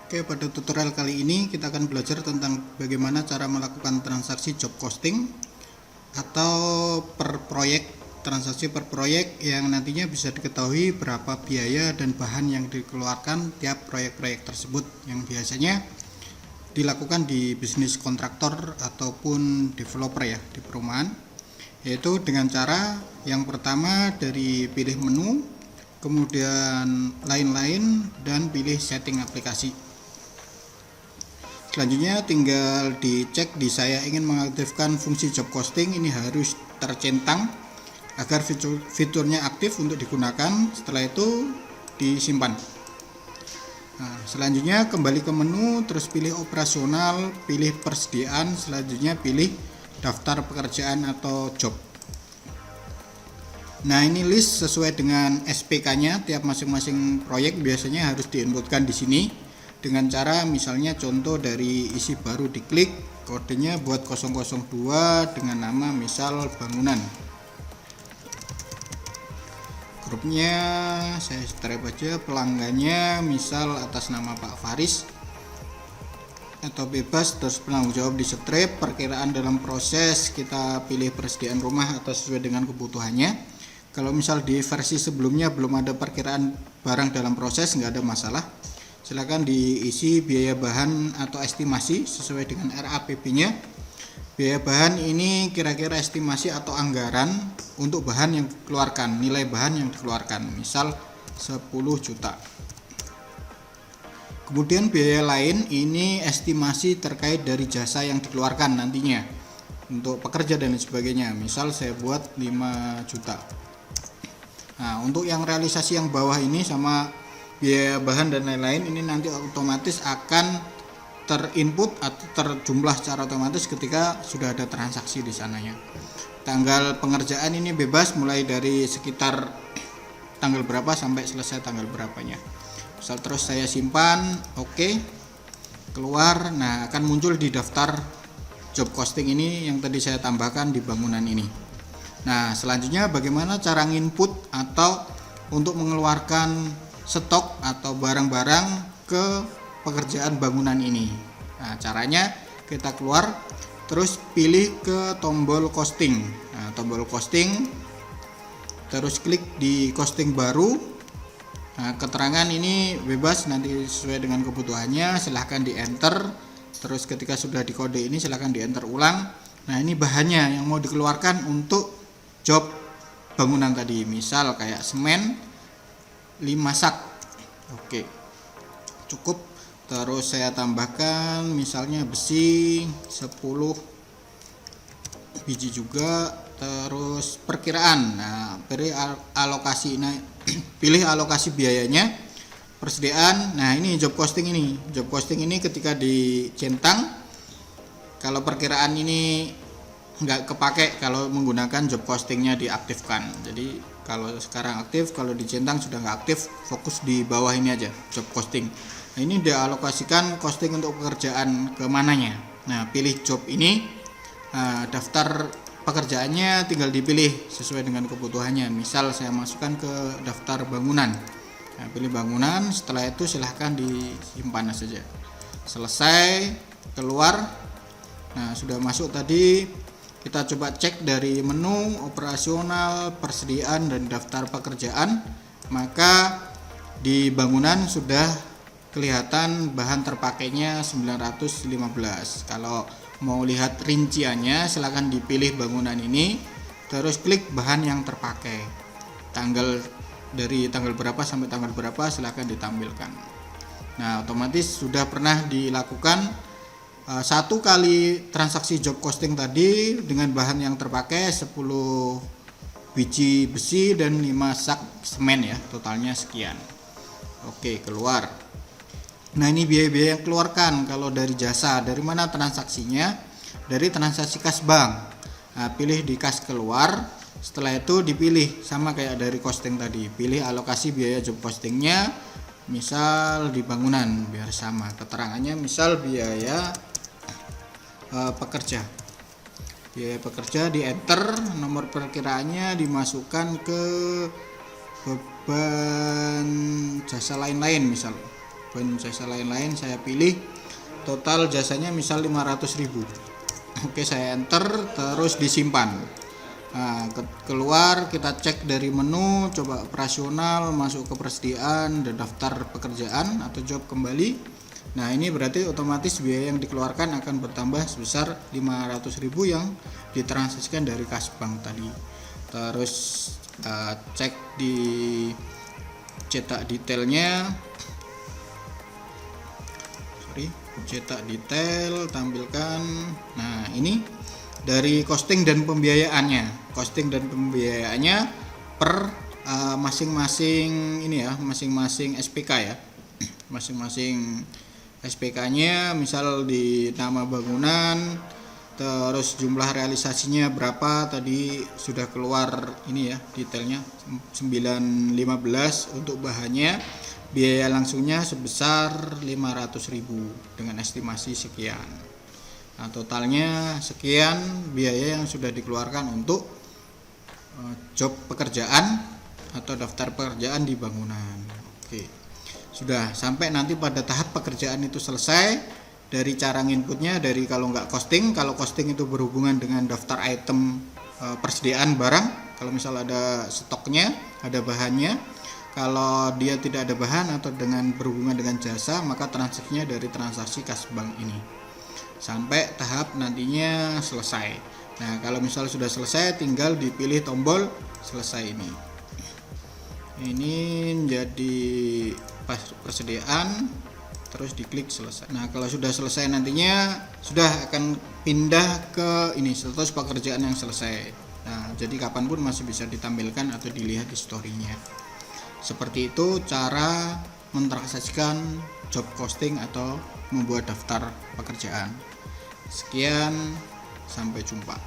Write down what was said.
Oke, pada tutorial kali ini kita akan belajar tentang bagaimana cara melakukan transaksi job costing atau per proyek, transaksi per proyek yang nantinya bisa diketahui berapa biaya dan bahan yang dikeluarkan tiap proyek-proyek tersebut yang biasanya dilakukan di bisnis kontraktor ataupun developer ya di perumahan, yaitu dengan cara yang pertama dari pilih menu, kemudian lain-lain dan pilih setting aplikasi. Selanjutnya tinggal dicek di saya ingin mengaktifkan fungsi job costing, ini harus tercentang agar fiturnya aktif untuk digunakan. Setelah itu disimpan. Nah, selanjutnya kembali ke menu, terus pilih operasional, pilih persediaan, selanjutnya pilih daftar pekerjaan atau job. Nah, ini list sesuai dengan SPK-nya tiap masing-masing proyek biasanya harus diinputkan di sini. Dengan cara misalnya contoh dari isi baru diklik, kodenya buat 002 dengan nama misal bangunan. Grupnya saya strip aja, pelanggannya misal atas nama Pak Faris atau bebas, terus penanggung jawab di strip, perkiraan dalam proses kita pilih persediaan rumah atau sesuai dengan kebutuhannya. Kalau misal di versi sebelumnya belum ada perkiraan barang dalam proses, nggak ada masalah. Silakan diisi biaya bahan atau estimasi sesuai dengan RAPP-nya. Biaya bahan ini kira-kira estimasi atau anggaran untuk bahan yang dikeluarkan, nilai bahan yang dikeluarkan, misal 10 juta. Kemudian biaya lain ini estimasi terkait dari jasa yang dikeluarkan nantinya untuk pekerja dan sebagainya, misal saya buat 5 juta. Nah, untuk yang realisasi yang bawah ini sama biaya bahan dan lain-lain ini nanti otomatis akan terinput atau terjumlah secara otomatis ketika sudah ada transaksi di sananya. Tanggal pengerjaan ini bebas mulai dari sekitar tanggal berapa sampai selesai tanggal berapanya. Misal terus saya simpan, oke, keluar. Nah, akan muncul di daftar job costing ini yang tadi saya tambahkan di bangunan ini. Nah, selanjutnya bagaimana cara nginput atau untuk mengeluarkan stok atau barang-barang ke pekerjaan bangunan ini. Nah, caranya kita keluar terus pilih ke tombol costing. Nah, tombol costing terus klik di costing baru. Nah, keterangan ini bebas nanti sesuai dengan kebutuhannya, silahkan di enter. Terus ketika sudah dikode ini silahkan di enter ulang. Nah, ini bahannya yang mau dikeluarkan untuk job bangunan tadi, misal kayak semen 5 sak. Oke, cukup. Terus saya tambahkan misalnya besi 10 biji juga. Terus perkiraan, nah pilih alokasi, nah pilih alokasi biayanya, persediaan. Nah, ini job costing ini. Job costing ini ketika dicentang, kalau perkiraan ini nggak kepake kalau menggunakan job costingnya diaktifkan. Jadi kalau sekarang aktif, kalau dicentang sudah nggak aktif, fokus di bawah ini aja job costing. Nah, ini dialokasikan costing untuk pekerjaan ke mananya. Nah, pilih job ini, daftar pekerjaannya tinggal dipilih sesuai dengan kebutuhannya. Misal saya masukkan ke daftar bangunan. Nah, pilih bangunan, setelah itu silahkan disimpan saja. Selesai, keluar. Nah, sudah masuk tadi. Kita coba cek dari menu operasional, persediaan dan daftar pekerjaan. Maka di bangunan sudah kelihatan bahan terpakainya 915. Kalau mau lihat rinciannya silakan dipilih bangunan ini, terus klik bahan yang terpakai. Dari tanggal berapa sampai tanggal berapa silakan ditampilkan. Nah, otomatis sudah pernah dilakukan satu kali transaksi job costing tadi dengan bahan yang terpakai 10 biji besi dan 5 sak semen ya, totalnya sekian. Oke, keluar. Nah, ini biaya-biaya yang keluarkan kalau dari jasa. Dari mana transaksinya? Dari transaksi kas bank. Nah, pilih di kas keluar. Setelah itu dipilih sama kayak dari costing tadi, pilih alokasi biaya job costingnya, misal di bangunan biar sama keterangannya, misal biaya pekerja. Biaya pekerja di enter, nomor perkiraannya dimasukkan ke beban jasa lain-lain, misal beban jasa lain-lain, saya pilih total jasanya misal 500.000. Oke, saya enter terus disimpan. Nah, keluar, kita cek dari menu, coba operasional, masuk ke persediaan dan daftar pekerjaan atau job kembali. Nah, ini berarti otomatis biaya yang dikeluarkan akan bertambah sebesar 500.000 yang ditransaksikan dari kas bank tadi. Terus cek di cetak detailnya, cetak detail, tampilkan. Nah, ini dari costing dan pembiayaannya. Costing dan pembiayaannya per masing-masing ini ya, masing-masing SPK ya. Masing-masing SPK-nya misal di nama bangunan, terus jumlah realisasinya berapa tadi sudah keluar ini ya detailnya 915 untuk bahannya. Biaya langsungnya sebesar 500.000 dengan estimasi sekian. Nah, totalnya sekian biaya yang sudah dikeluarkan untuk job pekerjaan atau daftar pekerjaan di bangunan. Oke. Sudah sampai nanti pada tahap pekerjaan itu selesai, dari cara inputnya, dari kalau nggak costing, kalau costing itu berhubungan dengan daftar item persediaan barang, kalau misal ada stoknya, ada bahannya. Kalau dia tidak ada bahan atau dengan berhubungan dengan jasa, maka transaksinya dari transaksi kas bank ini sampai tahap nantinya selesai. Nah, kalau misal sudah selesai, tinggal dipilih tombol selesai ini. Ini menjadi persediaan, terus diklik selesai. Nah, kalau sudah selesai nantinya sudah akan pindah ke ini status pekerjaan yang selesai. Nah, jadi kapanpun masih bisa ditampilkan atau dilihat di story-nya. Seperti itu cara mentransaksikan job posting atau membuat daftar pekerjaan. Sekian, sampai jumpa.